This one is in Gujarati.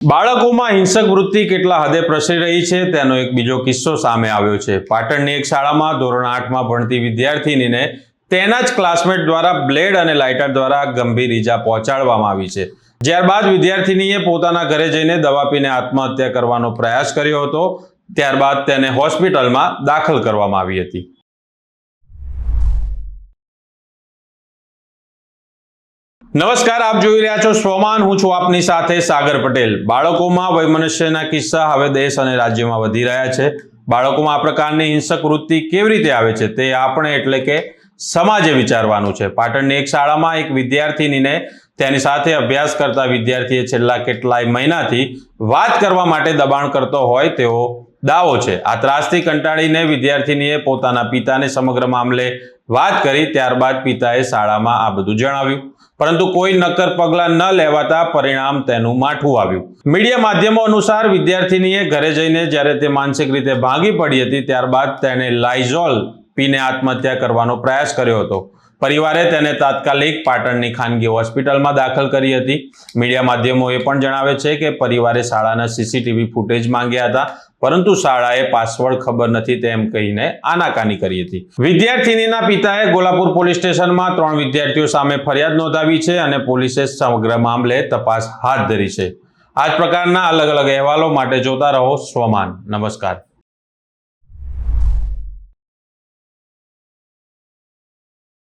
બાળકોમાં હિંસક વૃત્તિ કેટલા હદે પ્રસરી રહી છે તેનો એક બીજો કિસ્સો સામે આવ્યો છે। પાટણની એક શાળામાં ધોરણ 8માં ભણતી વિદ્યાર્થિનીને તેના જ ક્લાસમેટ દ્વારા બ્લેડ અને લાઇટર દ્વારા ગંભીર ઈજા પહોંચાડવામાં આવી છે। ત્યારબાદ વિદ્યાર્થિનીએ પોતાના ઘરે જઈને દવા પીને આત્મહત્યા કરવાનો પ્રયાસ કર્યો હતો। ત્યારબાદ તેને હોસ્પિટલમાં દાખલ કરવામાં આવી હતી। નમસ્કાર, આપ જોઈ રહ્યા છો સ્વમાન। હું છું આપની સાથે સાગર પટેલ। બાળકોમાં વૈમનસ્યના કિસ્સા હવે દેશ અને રાજ્યમાં વધી રહ્યા છે। બાળકોમાં આ પ્રકારની હિંસક વૃત્તિ કેવી રીતે આવે છે તે આપણે એટલે કે સમાજે વિચારવાનું છે। પાટણની એક શાળામાં એક વિદ્યાર્થિનીને તેની સાથે અભ્યાસ કરતા વિદ્યાર્થીએ છેલ્લા કેટલાય મહિનાથી વાત કરવા માટે દબાણ કરતો હોય તેવો દાવો છે। આ ત્રાસથી કંટાળીને વિદ્યાર્થિનીએ પોતાના પિતાને સમગ્ર મામલે વાત કરી। ત્યારબાદ પિતાએ શાળામાં આ બધું જણાવ્યું, પરંતુ કોઈ નક્કર પગલાં ન લેવાતા પરિણામ તેનું માઠું આવ્યું। મીડિયા માધ્યમો અનુસાર વિદ્યાર્થિનીએ ઘરે જઈને જ્યારે તે માનસિક રીતે ભાંગી પડી હતી ત્યારબાદ તેણે લાઇઝોલ પીને આત્મહત્યા કરવાનો પ્રયાસ કર્યો હતો। પરિવારે તેને તાત્કાલિક પાટણની ખાનગી હોસ્પિટલમાં દાખલ કરી હતી। મીડિયા માધ્યમો એ પણ જણાવે છે કે પરિવારે શાળાના સીસીટીવી ફૂટેજ માંગ્યા હતા, પરંતુ શાળાએ પાસવર્ડ ખબર નથી તેમ કહીને આનાકાની કરી હતી। વિદ્યાર્થિનીના પિતાએ ગોલાપુર પોલીસ સ્ટેશનમાં 3 વિદ્યાર્થીઓ સામે ફરિયાદ નોંધાવી છે અને પોલીસે સમગ્ર મામલે તપાસ હાથ ધરી છે। આ જ પ્રકારના અલગ અલગ અહેવાલો માટે જોતા રહો સ્વમાન। નમસ્કાર।